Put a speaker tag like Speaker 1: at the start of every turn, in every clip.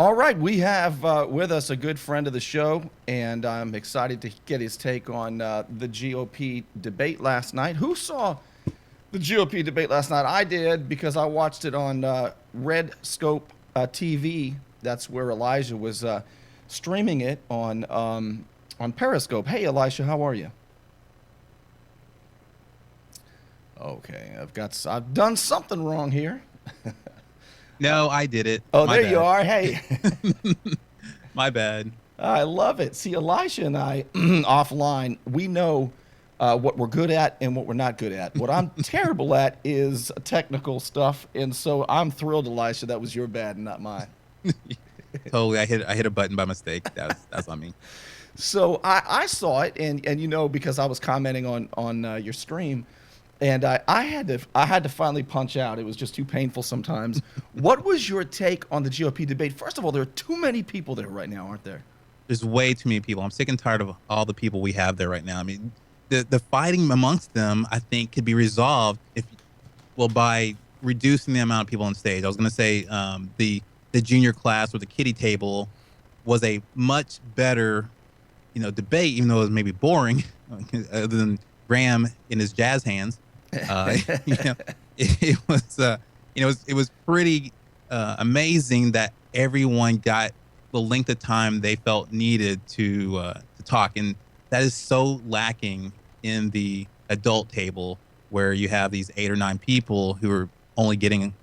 Speaker 1: All right, we have with us a good friend of the show, and I'm excited to get his take on the GOP debate last night. Who saw the GOP debate last night? I did because I watched it on Red Scope TV. That's where Elijah was streaming it on Periscope. Hey, Elisha, how are you? Okay, I've done something wrong here.
Speaker 2: No, I did it.
Speaker 1: Oh, there you are. Hey.
Speaker 2: My bad.
Speaker 1: I love it. See, Elisha and I, offline, we know what we're good at and what we're not good at. What I'm terrible at is technical stuff, and so I'm thrilled, Elisha, that was your bad and not mine.
Speaker 2: Totally, I hit a button by mistake. That's on me.
Speaker 1: So I saw it, and you know, because I was commenting on your stream, and I had to finally punch out. It was just too painful sometimes. What was your take on the GOP debate? First of all, there are too many people there right now, aren't there?
Speaker 2: There's way too many people. I'm sick and tired of all the people we have there right now. I mean, the fighting amongst them, I think, could be resolved by reducing the amount of people on stage. I was going to say the junior class or the kiddie table was a much better, debate, even though it was maybe boring, other than Graham in his jazz hands. It was pretty amazing that everyone got the length of time they felt needed to talk, and that is so lacking in the adult table where you have these 8 or 9 people who are only getting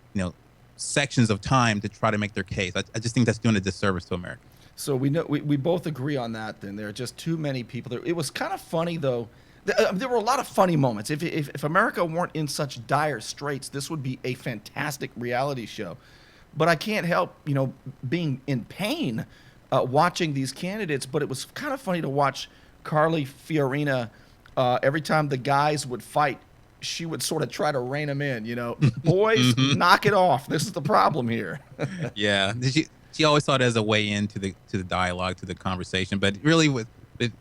Speaker 2: sections of time to try to make their case. I just think that's doing a disservice to America.
Speaker 1: So we both agree on that. Then there are just too many people there. It was kind of funny though. There were a lot of funny moments. If America weren't in such dire straits, this would be a fantastic reality show. But I can't help, being in pain watching these candidates. But it was kind of funny to watch Carly Fiorina. Every time the guys would fight, she would sort of try to rein them in. Boys, knock it off. This is the problem here.
Speaker 2: Yeah, she always saw it as a way into the dialogue, to the conversation. But really,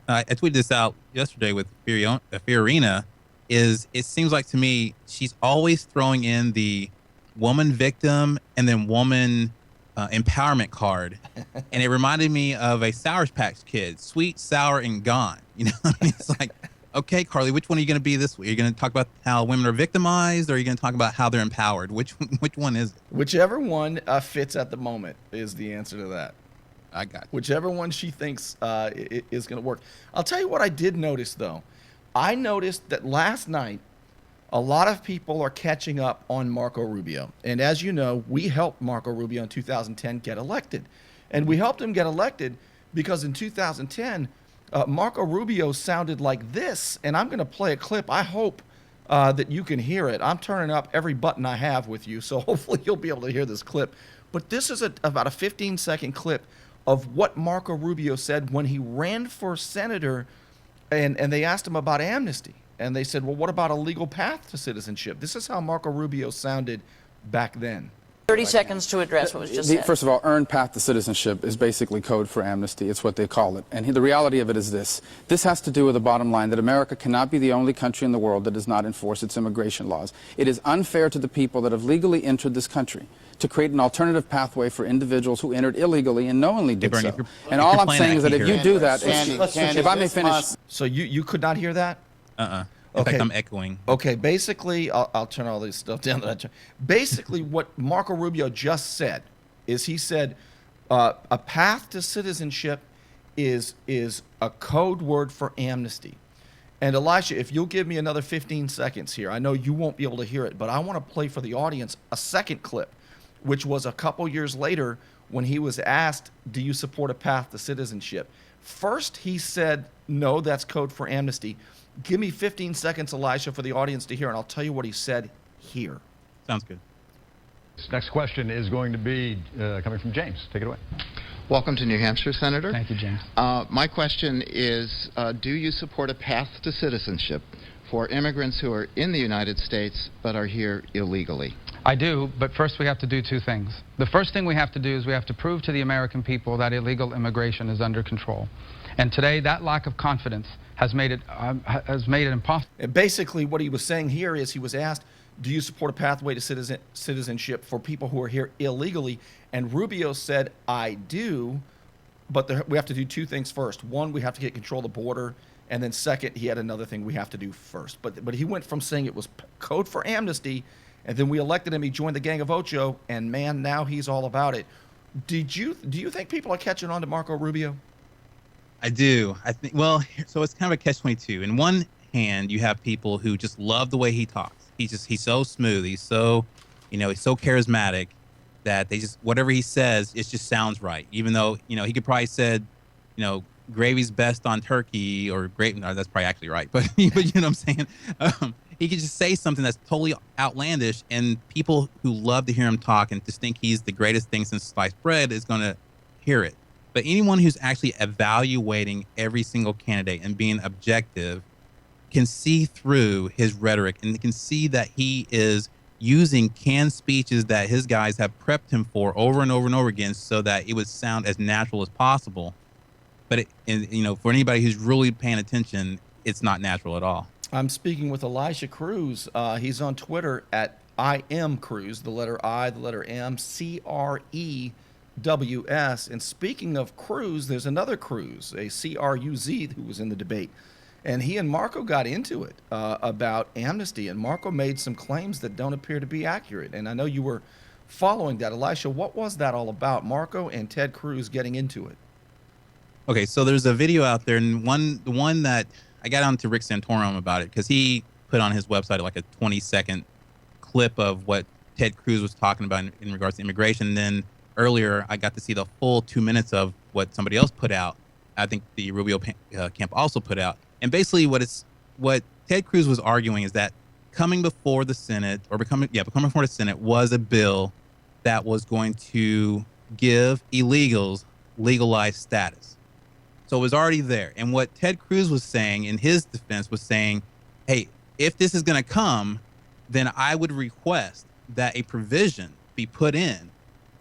Speaker 2: I tweeted this out yesterday with Fiorina. It seems like to me she's always throwing in the woman victim and then woman empowerment card, and it reminded me of a Sour Patch Kid, sweet, sour, and gone. It's like, okay, Carly, which one are you going to be this week? Are you going to talk about how women are victimized, or are you going to talk about how they're empowered? Which one is it?
Speaker 1: Whichever one fits at the moment is the answer to that.
Speaker 2: I got you.
Speaker 1: Whichever one she thinks is going to work. I'll tell you what I did notice, though. I noticed that last night, a lot of people are catching up on Marco Rubio. And as you know, we helped Marco Rubio in 2010 get elected. And we helped him get elected because in 2010, Marco Rubio sounded like this. And I'm going to play a clip. I hope that you can hear it. I'm turning up every button I have with you, so hopefully you'll be able to hear this clip. But this is about a 15-second clip of what Marco Rubio said when he ran for senator, and they asked him about amnesty. And they said, well, what about a legal path to citizenship? This is how Marco Rubio sounded back then.
Speaker 3: 30 seconds to address what was just said.
Speaker 4: First of all, earned path to citizenship is basically code for amnesty. It's what they call it. And the reality of it is this. This has to do with the bottom line that America cannot be the only country in the world that does not enforce its immigration laws. It is unfair to the people that have legally entered this country to create an alternative pathway for individuals who entered illegally and knowingly did
Speaker 2: Bernie,
Speaker 4: so. And all I'm saying is that if you do that,
Speaker 1: Sandy,
Speaker 4: if I may finish.
Speaker 1: So you could not hear that?
Speaker 2: In fact, I'm echoing.
Speaker 1: Okay, basically, I'll turn all this stuff down. Basically, what Marco Rubio just said is he said a path to citizenship is a code word for amnesty. And Elisha, if you'll give me another 15 seconds here, I know you won't be able to hear it, but I want to play for the audience a second clip, which was a couple years later when he was asked, do you support a path to citizenship? First, he said, no, that's code for amnesty. Give me 15 seconds, Elisha, for the audience to hear, and I'll tell you what he said here.
Speaker 2: Sounds good.
Speaker 5: This next question is going to be coming from James. Take it away.
Speaker 6: Welcome to New Hampshire, Senator.
Speaker 5: Thank you, James.
Speaker 6: My question is, do you support a path to citizenship for immigrants who are in the United States but are here illegally?
Speaker 7: I do, but first we have to do 2 things. The first thing we have to do is we have to prove to the American people that illegal immigration is under control. And today, that lack of confidence has made it impossible.
Speaker 1: And basically, what he was saying here is he was asked, do you support a pathway to citizenship for people who are here illegally? And Rubio said, I do, but we have to do two things first. One, we have to get control of the border. And then second, he had another thing we have to do first. But he went from saying it was code for amnesty, and then we elected him, he joined the Gang of Ocho, and man, now he's all about it. Do you think people are catching on to Marco Rubio?
Speaker 2: I do. I think, well, so it's kind of a catch-22. In one hand, you have people who just love the way he talks. He's so smooth. He's so, he's so charismatic that they just, whatever he says, it just sounds right. Even though, he could probably said, gravy's best on turkey or grape. No, that's probably actually right. But, you know what I'm saying? He could just say something that's totally outlandish, and people who love to hear him talk and just think he's the greatest thing since sliced bread is going to hear it. But anyone who's actually evaluating every single candidate and being objective can see through his rhetoric, and they can see that he is using canned speeches that his guys have prepped him for over and over and over again so that it would sound as natural as possible. But, for anybody who's really paying attention, it's not natural at all.
Speaker 1: I'm speaking with Elisha Cruz. He's on Twitter at I am Cruz, the letter I, the letter M, CREWS. And speaking of Cruz, there's another Cruz, a CRUZ, who was in the debate. And he and Marco got into it about amnesty. And Marco made some claims that don't appear to be accurate. And I know you were following that. Elisha, what was that all about? Marco and Ted Cruz getting into it.
Speaker 2: Okay, so there's a video out there, and the one that I got on to Rick Santorum about it because he put on his website like a 20-second clip of what Ted Cruz was talking about in regards to immigration. And then earlier, I got to see the full 2 minutes of what somebody else put out. I think the Rubio camp also put out. And basically, what Ted Cruz was arguing is that coming before the Senate becoming before the Senate was a bill that was going to give illegals legalized status. So it was already there. And what Ted Cruz was saying in his defense was saying, hey, if this is going to come, then I would request that a provision be put in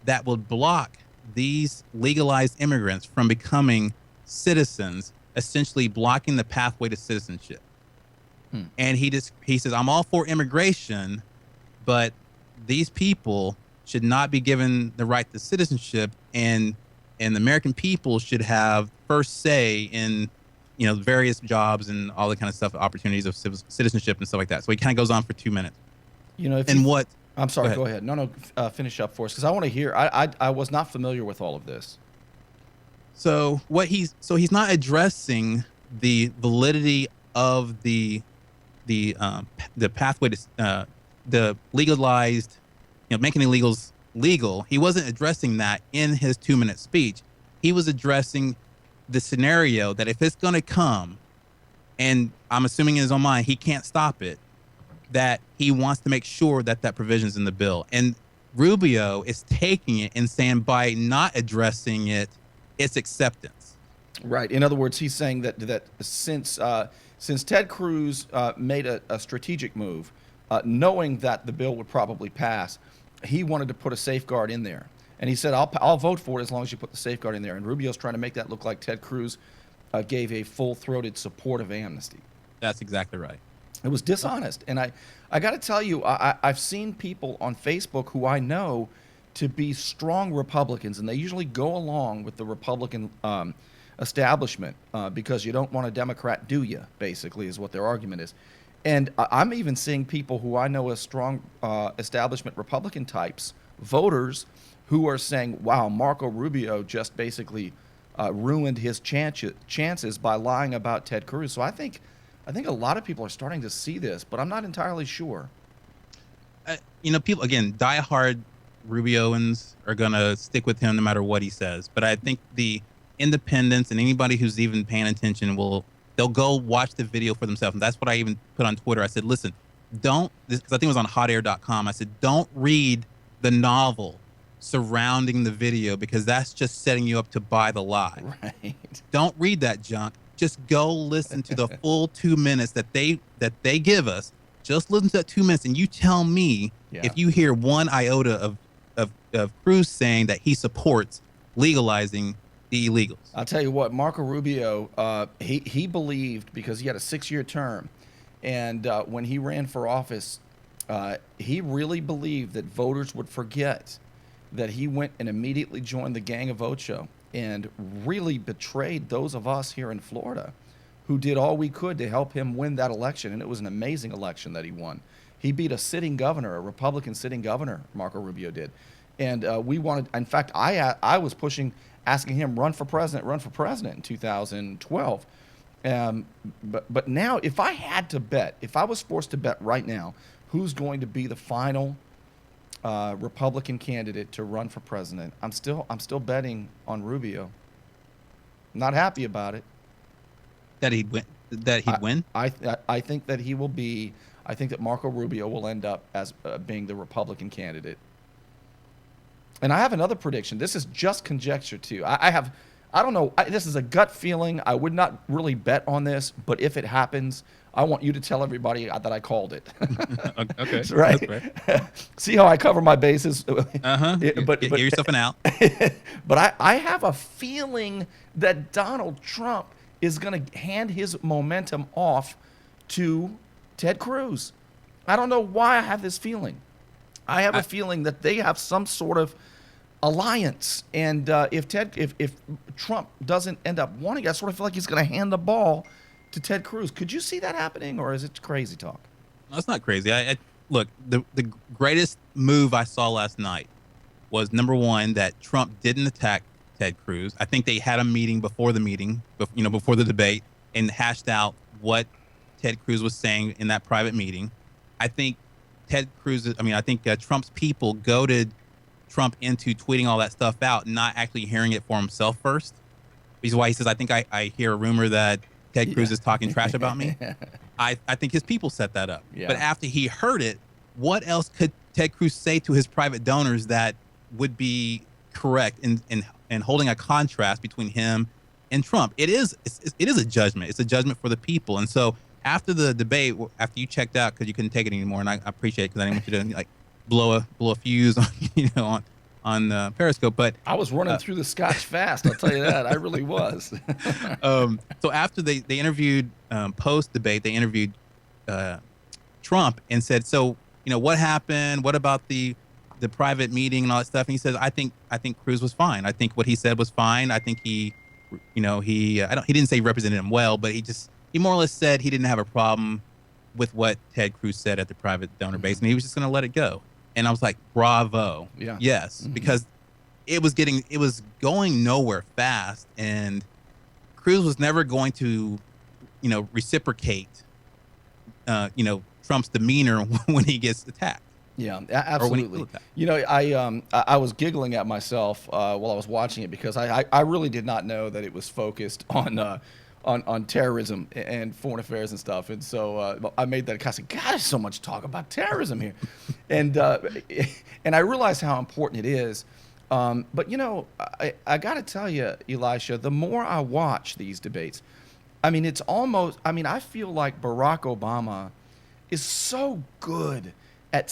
Speaker 2: that would block these legalized immigrants from becoming citizens, essentially blocking the pathway to citizenship. And he says, I'm all for immigration, but these people should not be given the right to citizenship, and the American people should have first say in, various jobs and all the kind of stuff, opportunities of citizenship and stuff like that. So he kind of goes on for 2 minutes.
Speaker 1: I'm sorry, go ahead. No, finish up for us, because I want to hear. I was not familiar with all of this.
Speaker 2: So he's not addressing the validity of the pathway to the legalized, making illegals legal. He wasn't addressing that in his 2-minute speech. He was addressing the scenario that if it's going to come, and I'm assuming in his own mind he can't stop it, that he wants to make sure that that provision's in the bill. And Rubio is taking it and saying by not addressing it, it's acceptance.
Speaker 1: Right. In other words, he's saying that since Ted Cruz made a strategic move, knowing that the bill would probably pass, he wanted to put a safeguard in there. And he said, I'll vote for it as long as you put the safeguard in there. And Rubio's trying to make that look like Ted Cruz gave a full-throated support of amnesty.
Speaker 2: That's exactly right.
Speaker 1: It was dishonest. And I got to tell you, I've seen people on Facebook who I know to be strong Republicans, and they usually go along with the Republican establishment because you don't want a Democrat, do you, basically, is what their argument is. And I'm even seeing people who I know as strong establishment Republican types, voters, who are saying, wow, Marco Rubio just basically ruined his chances by lying about Ted Cruz. So I think a lot of people are starting to see this, but I'm not entirely sure.
Speaker 2: People, again, diehard Rubioans are going to stick with him no matter what he says. But I think the independents and anybody who's even paying attention they'll go watch the video for themselves. And that's what I even put on Twitter. I said, listen, because I think it was on hotair.com. I said, don't read the novel surrounding the video because that's just setting you up to buy the lie.
Speaker 1: Right.
Speaker 2: Don't read that junk. Just go listen to the full 2 minutes that they give us. Just listen to that 2 minutes, and you tell me if you hear one iota of Cruz saying that he supports legalizing the illegals.
Speaker 1: I'll tell you what, Marco Rubio, he believed, because he had a 6-year term, and when he ran for office, He really believed that voters would forget that he went and immediately joined the Gang of Ocho and really betrayed those of us here in Florida who did all we could to help him win that election. And it was an amazing election that he won. He beat a sitting governor, a Republican sitting governor, Marco Rubio did. And we wanted, in fact, I was pushing, asking him, run for president in 2012. But now, if I had to bet, if I was forced to bet right now, who's going to be the final Republican candidate to run for president, I'm still betting on Rubio. Not happy about it.
Speaker 2: That he'd win. That he'd win.
Speaker 1: I think that he will be. I think that Marco Rubio will end up as being the Republican candidate. And I have another prediction. This is just conjecture too. I don't know. This is a gut feeling. I would not really bet on this, but if it happens, I want you to tell everybody that I called it.
Speaker 2: Okay.
Speaker 1: Right. See how I cover my bases.
Speaker 2: But give yourself an out.
Speaker 1: But I have a feeling that Donald Trump is going to hand his momentum off to Ted Cruz. I don't know why I have this feeling. I have a feeling that they have some sort of alliance, and if Trump doesn't end up winning, I sort of feel like he's going to hand the ball to Ted Cruz. Could you see that happening, or is it crazy talk?
Speaker 2: No, it's not crazy. Look, the greatest move I saw last night was, number one, that Trump didn't attack Ted Cruz. I think they had a meeting before the debate, and hashed out what Ted Cruz was saying in that private meeting. I think Trump's people goaded Trump into tweeting all that stuff out, not actually hearing it for himself first. Which is why he says, I think I hear a rumor that Ted Cruz is talking trash about me. I think his people set that up. Yeah. But after he heard it, what else could Ted Cruz say to his private donors that would be correct in holding a contrast between him and Trump? It is a judgment. It's a judgment for the people. And so after the debate, after you checked out because you couldn't take it anymore, and I appreciate it because I didn't want you to like blow a fuse on Periscope, but
Speaker 1: I was running through the scotch fast. I'll tell you that. I really was.
Speaker 2: So after they interviewed post debate, they interviewed Trump and said, so what happened? What about the private meeting and all that stuff? And he says, I think Cruz was fine. I think what he said was fine. I think he didn't say he represented him well, but he more or less said he didn't have a problem with what Ted Cruz said at the private donor base, and he was just going to let it go. And I was like, bravo. Yeah. Yes. Mm-hmm. Because it was going nowhere fast, and Cruz was never going to, reciprocate, Trump's demeanor when he gets attacked.
Speaker 1: Yeah, absolutely. I was giggling at myself while I was watching it because I really did not know that it was focused on terrorism and foreign affairs and stuff. And so I made that. I said, God, there's so much talk about terrorism here. And I realized how important it is. But, I got to tell you, Elisha, the more I watch these debates, it's almost, I feel like Barack Obama is so good at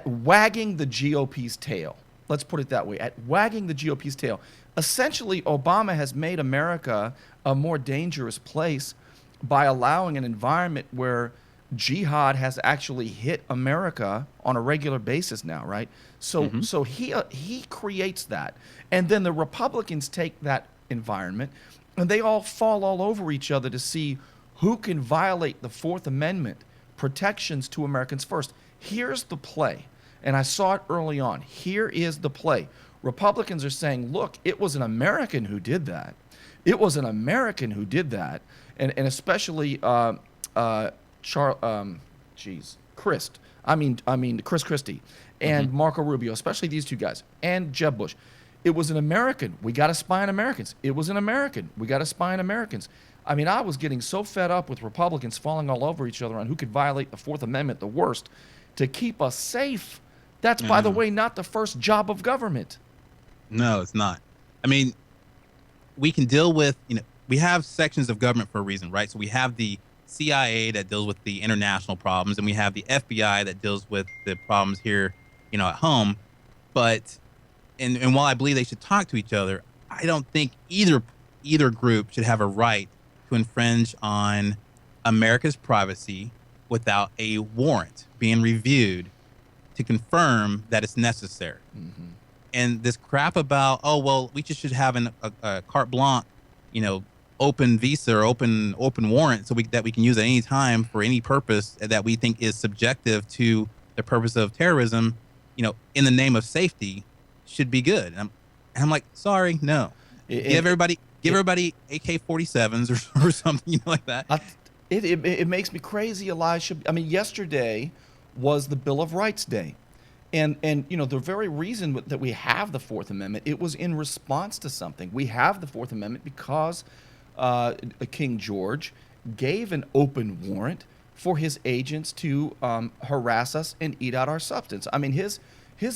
Speaker 1: wagging the GOP's tail. Let's put it that way, at wagging the GOP's tail. Essentially, Obama has made America a more dangerous place by allowing an environment where jihad has actually hit America on a regular basis now, right? So he creates that. And then the Republicans take that environment and they all fall all over each other to see who can violate the Fourth Amendment protections to Americans first. Here's the play. And I saw it early on. Here is the play. Republicans are saying, look, it was an American who did that. It was an American who did that. And especially Chris Christie and Marco Rubio, especially these two guys, and Jeb Bush. It was an American. We got to spy on Americans. It was an American. We got to spy on Americans. I was getting so fed up with Republicans falling all over each other on who could violate the Fourth Amendment the worst to keep us safe. That's, by the way, not the first job of government.
Speaker 2: No, it's not. We can deal with, we have sections of government for a reason, right? So we have the CIA that deals with the international problems, and we have the FBI that deals with the problems here, at home. But, and while I believe they should talk to each other, I don't think either group should have a right to infringe on America's privacy, without a warrant being reviewed to confirm that it's necessary. And this crap about, oh, well, we just should have a carte blanche, open visa or open warrant that we can use at any time for any purpose that we think is subjective to the purpose of terrorism, in the name of safety, should be good. And I'm like, sorry, no. Give everybody AK-47s or something, like that.
Speaker 1: It makes me crazy, Elisha. I mean, yesterday was the Bill of Rights Day. And the very reason that we have the Fourth Amendment, it was in response to something. We have the Fourth Amendment because King George gave an open warrant for his agents to harass us and eat out our substance. I mean, his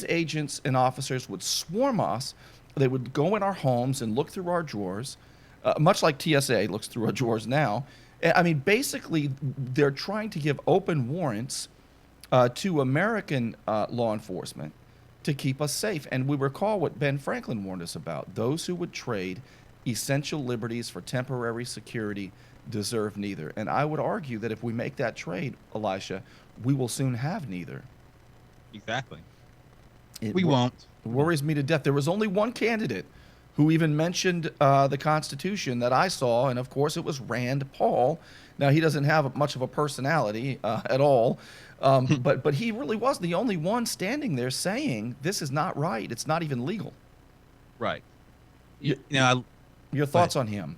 Speaker 1: agents and officers would swarm us. They would go in our homes and look through our drawers, much like TSA looks through our drawers now. I mean, basically, they're trying to give open warrants to American law enforcement to keep us safe. And we recall what Ben Franklin warned us about. Those who would trade essential liberties for temporary security deserve neither. And I would argue that if we make that trade, Elisha, we will soon have neither.
Speaker 2: Exactly.
Speaker 1: We
Speaker 2: won't.
Speaker 1: It worries me to death. There was only one candidate who even mentioned the Constitution that I saw, and of course it was Rand Paul. Now, he doesn't have much of a personality at all, but he really was the only one standing there saying this is not right. It's not even legal.
Speaker 2: Right.
Speaker 1: Your thoughts on him?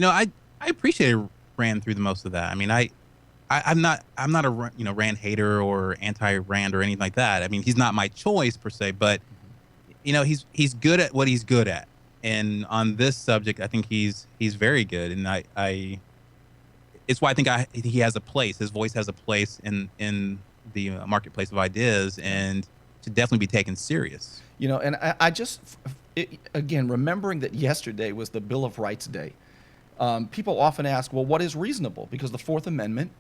Speaker 2: I appreciated Rand through the most of that. I mean, I'm not a Rand hater or anti-Rand or anything like that. I mean, he's not my choice per se, but he's good at what he's good at, and on this subject, I think he's very good, and it's why I think he has a place. His voice has a place in the marketplace of ideas, and to definitely be taken serious.
Speaker 1: And I just again remembering that yesterday was the Bill of Rights Day. People often ask, well, what is reasonable? Because the Fourth Amendment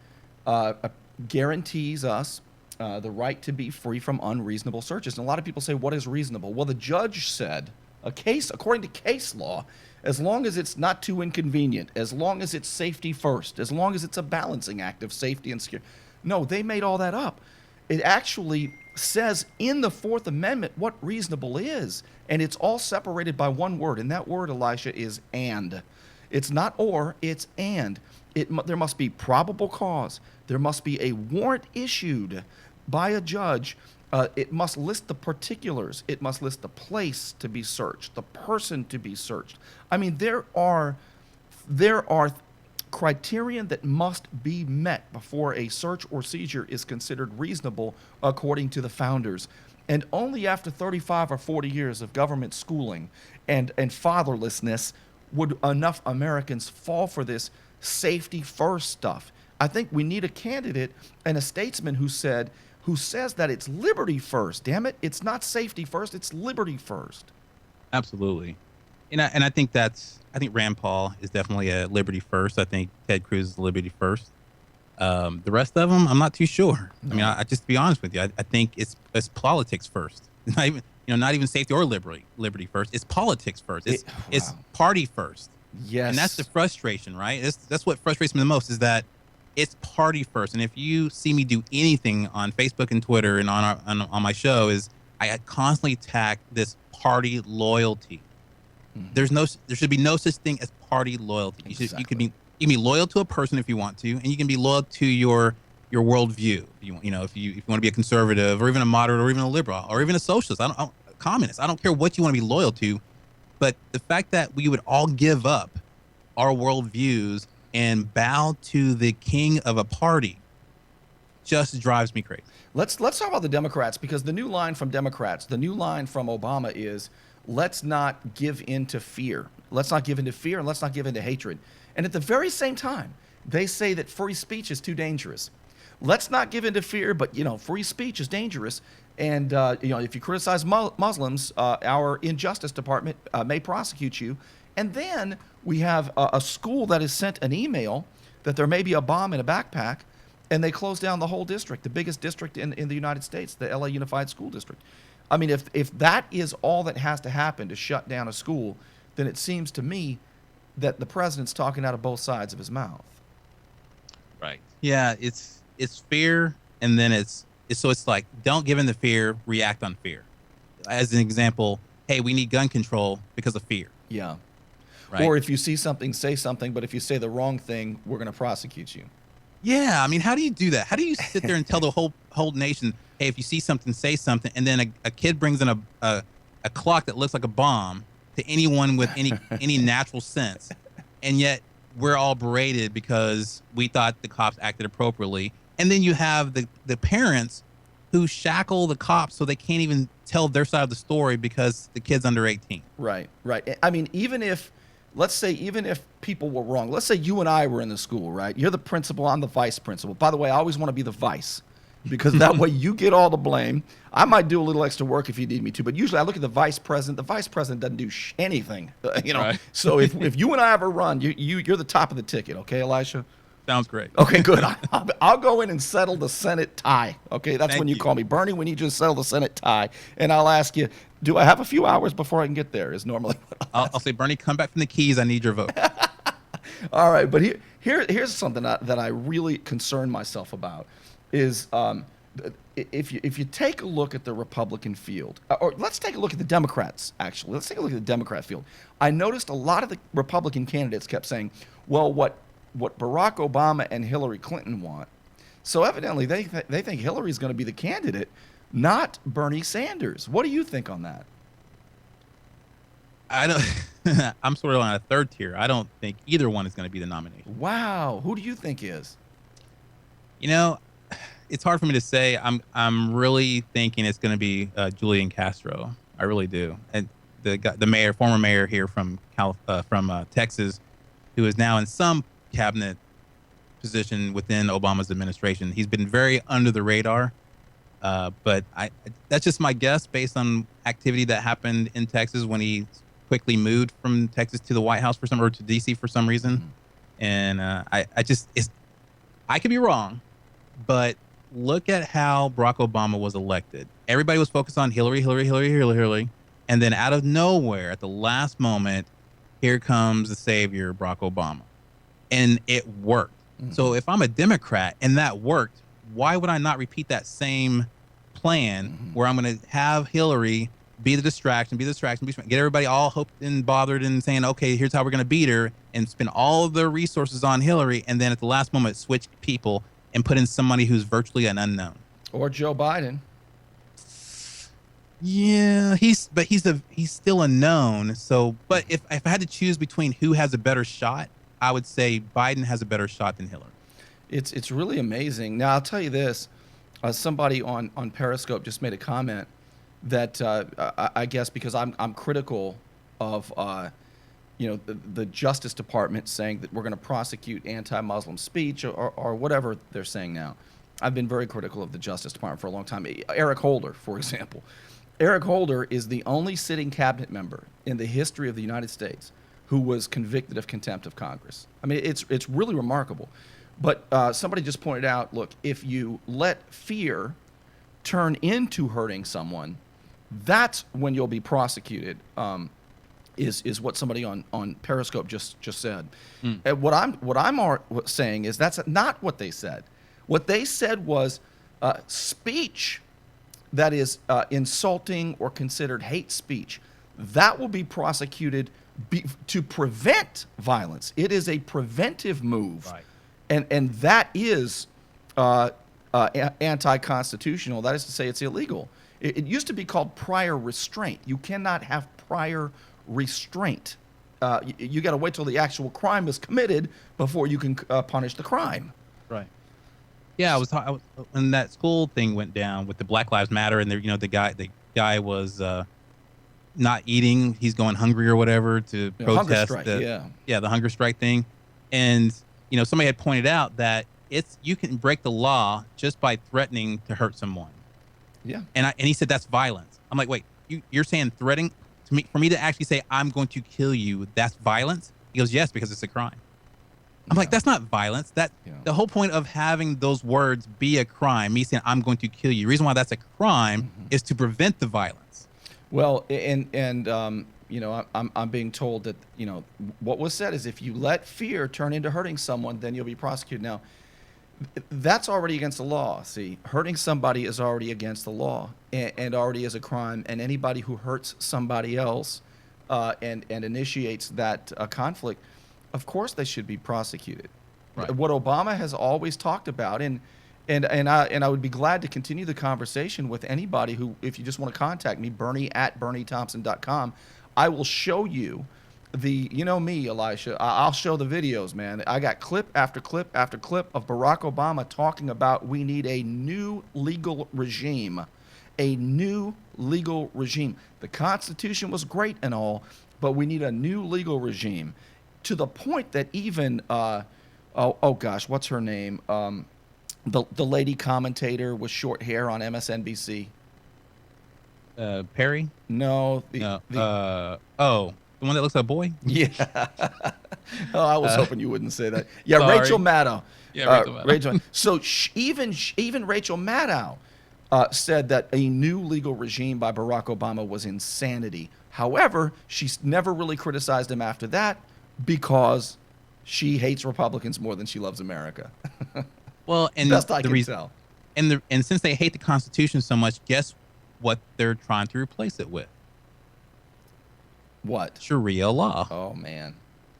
Speaker 1: guarantees us the right to be free from unreasonable searches. And a lot of people say, what is reasonable? Well, the judge said, according to case law, as long as it's not too inconvenient, as long as it's safety first, as long as it's a balancing act of safety and security. No, they made all that up. It actually says in the Fourth Amendment what reasonable is, and it's all separated by one word, and that word, Elisha, is and. It's not or, it's and. There must be probable cause. There must be a warrant issued by a judge. It must list the particulars. It must list the place to be searched, the person to be searched. I mean, there are criterion that must be met before a search or seizure is considered reasonable according to the founders. And only after 35 or 40 years of government schooling and fatherlessness would enough Americans fall for this safety first stuff. I think we need a candidate and a statesman who says that it's liberty first. Damn it, it's not safety first, it's liberty first.
Speaker 2: Absolutely. And I think Rand Paul is definitely a liberty first. I think Ted Cruz is liberty first. The rest of them, I'm not too sure. No. I mean, I just to be honest with you, I think it's politics first. Not even safety or liberty first. It's politics first. It's party first.
Speaker 1: Yes.
Speaker 2: And that's the frustration, right? That's what frustrates me the most is that it's party first. And if you see me do anything on Facebook and Twitter and on my show, is I constantly attack this party loyalty. Mm-hmm. There should be no such thing as party loyalty.
Speaker 1: Exactly.
Speaker 2: You can be loyal to a person if you want to, and you can be loyal to your worldview. If you want to be a conservative or even a moderate or even a liberal or even a socialist, communist. I don't care what you want to be loyal to, but the fact that we would all give up our worldviews and bow to the king of a party just drives me crazy.
Speaker 1: Let's talk about the Democrats, because the new line from Democrats, the new line from Obama is, let's not give in to fear. Let's not give in to fear, and let's not give in to hatred. And at the very same time, they say that free speech is too dangerous. Let's not give in to fear, but free speech is dangerous. And if you criticize Muslims, our Injustice Department may prosecute you. And then we have a school that has sent an email that there may be a bomb in a backpack, and they close down the whole district, the biggest district in the United States, the LA Unified School District. I mean, if that is all that has to happen to shut down a school, then it seems to me that the president's talking out of both sides of his mouth.
Speaker 2: Right. Yeah, it's fear, and then it's like, don't give in to fear, react on fear. As an example, hey, we need gun control because of fear.
Speaker 1: Yeah.
Speaker 2: Right?
Speaker 1: Or if you see something, say something, but if you say the wrong thing, we're going to prosecute you.
Speaker 2: Yeah, I mean, how do you do that? How do you sit there and tell the whole nation, hey, if you see something, say something, and then a kid brings in a clock that looks like a bomb to anyone with any natural sense, and yet we're all berated because we thought the cops acted appropriately, and then you have the parents who shackle the cops so they can't even tell their side of the story because the kid's under 18.
Speaker 1: Right, right. I mean, let's say even if people were wrong, let's say you and I were in the school, right? You're the principal, I'm the vice principal. By the way, I always want to be the vice because that way you get all the blame. I might do a little extra work if you need me to, but usually I look at the vice president. The vice president doesn't do anything, you know.
Speaker 2: Right.
Speaker 1: So if you and I ever run, you're the top of the ticket, okay, Elisha?
Speaker 2: Sounds great.
Speaker 1: Okay, good. I'll go in and settle the Senate tie. Okay, that's
Speaker 2: Thank
Speaker 1: when you
Speaker 2: you.
Speaker 1: call me. Burnie, we need you to settle the Senate tie. And I'll ask you, do I have a few hours before I can get there? Is normally what
Speaker 2: I'll say, Burnie, come back from the keys. I need your vote.
Speaker 1: All right, but here's something that I really concern myself about is if you take a look at the Republican field, or let's take a look at the Democrats, actually. Let's take a look at the Democrat field. I noticed a lot of the Republican candidates kept saying, well, what Barack Obama and Hillary Clinton want. So evidently they think Hillary's going to be the candidate, not Bernie Sanders. What do you think on that?
Speaker 2: I don't. I'm sort of on a third tier. I don't think either one is going to be the nomination.
Speaker 1: Wow, who do you think is?
Speaker 2: You know, it's hard for me to say. I'm really thinking it's going to be Julian Castro. I really do. And the former mayor here from Texas, who is now in some cabinet position within Obama's administration. He's been very under the radar, but that's just my guess based on activity that happened in Texas when he quickly moved from Texas to the White House or to DC for some reason. Mm-hmm. And I could be wrong, but look at how Barack Obama was elected. Everybody was focused on Hillary, and then out of nowhere, at the last moment, here comes the savior, Barack Obama. And it worked. Mm-hmm. So if I'm a Democrat and that worked, why would I not repeat that same plan where I'm going to have Hillary be the distraction, get everybody all hoped and bothered and saying, okay, here's how we're going to beat her, and spend all of their resources on Hillary, and then at the last moment switch people and put in somebody who's virtually an unknown.
Speaker 1: Or Joe Biden.
Speaker 2: Yeah, he's still a known. So, but if I had to choose between who has a better shot, I would say Biden has a better shot than Hillary.
Speaker 1: It's really amazing. Now, I'll tell you this. Somebody on Periscope just made a comment that I guess because I'm critical of the Justice Department saying that we're going to prosecute anti-Muslim speech or whatever they're saying now. I've been very critical of the Justice Department for a long time. Eric Holder, for example. Eric Holder is the only sitting cabinet member in the history of the United States who was convicted of contempt of Congress. I mean, it's really remarkable. But somebody just pointed out, look, if you let fear turn into hurting someone, that's when you'll be prosecuted, is what somebody on Periscope just said. And what I'm saying is that's not what they said. What they said was speech that is insulting or considered hate speech, that will be prosecuted to prevent violence. It is a preventive move.
Speaker 2: Right.
Speaker 1: And that is anti-constitutional. That is to say, it's illegal. It used to be called prior restraint. You cannot have prior restraint. You got to wait till the actual crime is committed before you can punish the crime.
Speaker 2: Right. Yeah, I was when that school thing went down with the Black Lives Matter, and the guy was not eating. He's going hungry or whatever to protest the hunger strike thing, and somebody had pointed out that you can break the law just by threatening to hurt someone.
Speaker 1: Yeah.
Speaker 2: And he said that's violence. I'm like, wait, you're saying threatening for me to actually say I'm going to kill you, that's violence? He goes, yes, because it's a crime. I'm like, that's not violence. The whole point of having those words be a crime, me saying I'm going to kill you, the reason why that's a crime is to prevent the violence.
Speaker 1: Well, I'm being told that, what was said is if you let fear turn into hurting someone, then you'll be prosecuted. Now, That's already against the law. See, hurting somebody is already against the law and already is a crime. And anybody who hurts somebody else and initiates that conflict, of course they should be prosecuted.
Speaker 2: Right.
Speaker 1: What Obama has always talked about, and I would be glad to continue the conversation with anybody who, if you just want to contact me, Burnie at BurnieThompson.com. I will show you you know me, Elisha. I'll show the videos, man. I got clip after clip after clip of Barack Obama talking about we need a new legal regime. A new legal regime. The Constitution was great and all, but we need a new legal regime. To the point that even, oh gosh, what's her name? The lady commentator with short hair on MSNBC.
Speaker 2: Perry?
Speaker 1: No.
Speaker 2: The one that looks like a boy?
Speaker 1: Yeah. Oh, I was hoping you wouldn't say that. Yeah,
Speaker 2: Sorry.
Speaker 1: Rachel Maddow.
Speaker 2: Yeah, Rachel Maddow.
Speaker 1: So even Rachel Maddow said that a new legal regime by Barack Obama was insanity. However, she's never really criticized him after that because she hates Republicans more than she loves America.
Speaker 2: Well, and
Speaker 1: best I can tell.
Speaker 2: And since they hate the Constitution so much, guess what they're trying to replace it with?
Speaker 1: What?
Speaker 2: Sharia law.
Speaker 1: Oh man.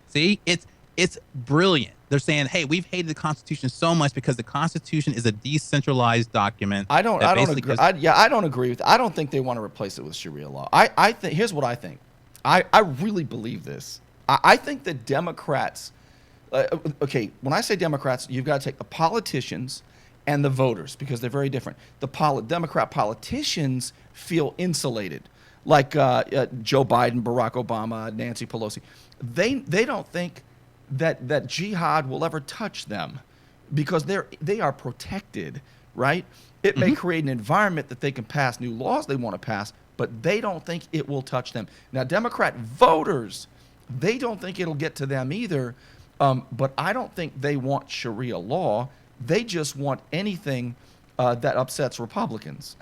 Speaker 2: See, it's brilliant. They're saying, hey, we've hated the Constitution so much because the Constitution is a decentralized document.
Speaker 1: I don't agree. I don't agree with. I don't think they want to replace it with Sharia law. I think here's what I think. I really believe this. I think that Democrats. Okay, when I say Democrats, you've got to take the politicians and the voters because they're very different. The Democrat politicians feel insulated, like Joe Biden, Barack Obama, Nancy Pelosi. They don't think that jihad will ever touch them because they are protected, right? It may create an environment that they can pass new laws they want to pass, but they don't think it will touch them. Now, Democrat voters, they don't think it'll get to them either, but I don't think they want Sharia law. They just want anything that upsets Republicans.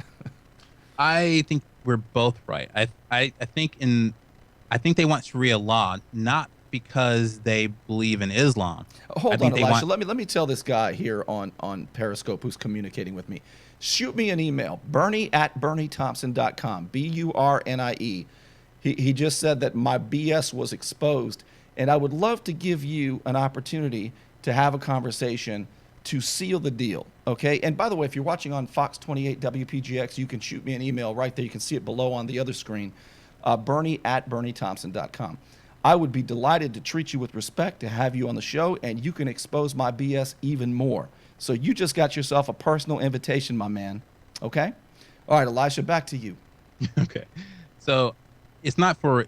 Speaker 2: I think we're both right. I think they want Sharia law, not because they believe in Islam.
Speaker 1: Hold on, Elisha. Let me tell this guy here on Periscope who's communicating with me. Shoot me an email, Burnie at BurnieThompson.com, BURNIE. He just said that my BS was exposed, and I would love to give you an opportunity to have a conversation to seal the deal, okay? And by the way, if you're watching on Fox 28 WPGX, you can shoot me an email right there. You can see it below on the other screen, Burnie at BurnieThompson.com. I would be delighted to treat you with respect, to have you on the show, and you can expose my BS even more. So you just got yourself a personal invitation, my man, okay? All right, Elisha, back to you.
Speaker 2: Okay. So it's not for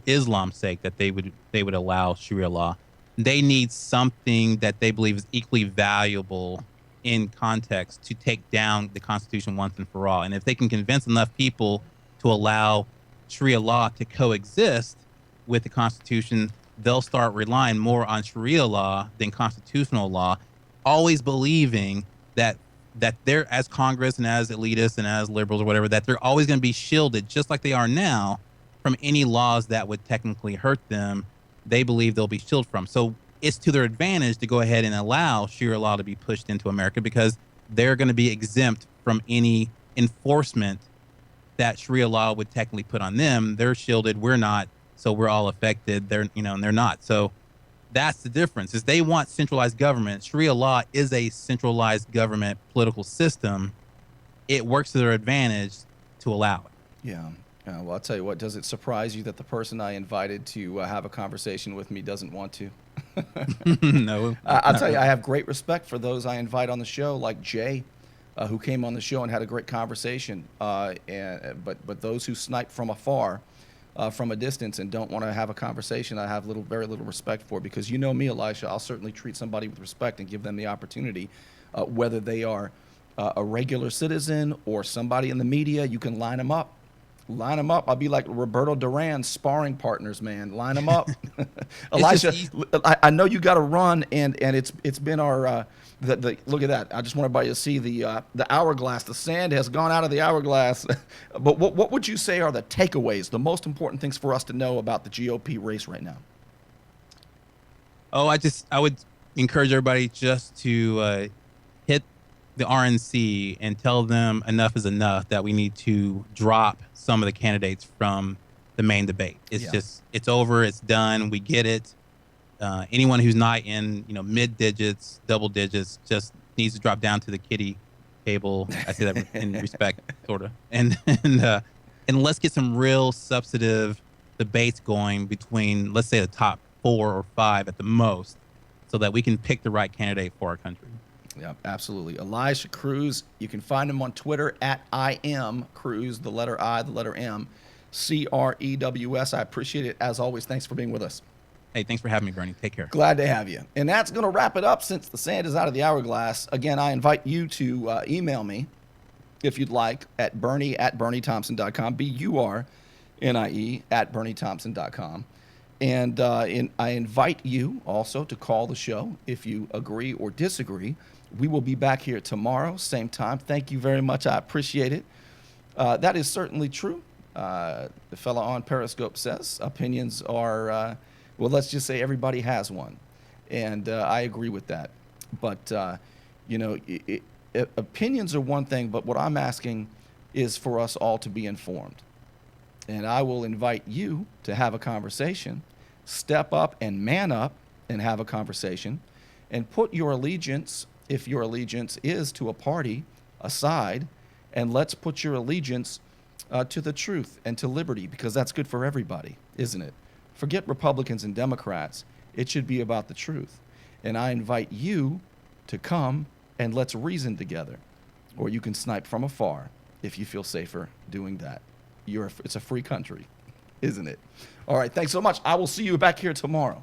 Speaker 2: Islam's sake that they would allow Sharia law. They need something that they believe is equally valuable in context to take down the Constitution once and for all. And if they can convince enough people to allow Sharia law to coexist with the Constitution, they'll start relying more on Sharia law than constitutional law, always believing that they're, as Congress and as elitists and as liberals or whatever, that they're always going to be shielded, just like they are now, from any laws that would technically hurt them. They believe they'll be shielded from. So it's to their advantage to go ahead and allow Sharia law to be pushed into America because they're going to be exempt from any enforcement that Sharia law would technically put on them. They're shielded. We're not. So we're all affected. And they're not. So that's the difference. Is they want centralized government. Sharia law is a centralized government political system. It works to their advantage to allow it.
Speaker 1: Yeah. Well, I'll tell you what, does it surprise you that the person I invited to have a conversation with me doesn't want to?
Speaker 2: No.
Speaker 1: I'll tell you, I have great respect for those I invite on the show, like Jay, who came on the show and had a great conversation. But those who snipe from afar, from a distance, and don't want to have a conversation, I have very little respect for, because you know me, Elisha, I'll certainly treat somebody with respect and give them the opportunity, whether they are a regular citizen or somebody in the media. You can line them up. Line them up. I'll be like Roberto Duran, sparring partners, man. Line them up. Elisha, I know you got to run, and it's been our look at that. I just want everybody to see the hourglass. The sand has gone out of the hourglass. But what would you say are the takeaways, the most important things for us to know about the GOP race right now?
Speaker 2: Oh, I would encourage everybody just to hit the RNC and tell them enough is enough, that we need to drop some of the candidates from the main debate. It's it's over. It's done. We get it. Anyone who's not in, mid digits, double digits, just needs to drop down to the kiddie table. I say that in respect, sort of. And let's get some real substantive debates going between, let's say, the top 4 or 5 at the most, so that we can pick the right candidate for our country.
Speaker 1: Yeah, absolutely. Elijah Cruz, you can find him on Twitter at I am Cruz, the letter I, the letter M, Crews. I appreciate it. As always, thanks for being with us.
Speaker 2: Hey, thanks for having me, Burnie. Take care.
Speaker 1: Glad to have you. And that's going to wrap it up since the sand is out of the hourglass. Again, I invite you to email me if you'd like at Burnie@BurnieThompson.com, BURNIE at BurnieThompson.com. And I invite you also to call the show if you agree or disagree. We will be back here tomorrow, same time. Thank you very much. I appreciate it. That is certainly true. The fella on Periscope says opinions are, well, let's just say everybody has one. And I agree with that. But, opinions are one thing, but what I'm asking is for us all to be informed. And I will invite you to have a conversation, step up and man up and have a conversation, and put your allegiance, if your allegiance is to a party, aside, and let's put your allegiance to the truth and to liberty, because that's good for everybody, isn't it? Forget Republicans and Democrats. It should be about the truth. And I invite you to come and let's reason together. Or you can snipe from afar if you feel safer doing that. It's a free country, isn't it? All right, thanks so much. I will see you back here tomorrow.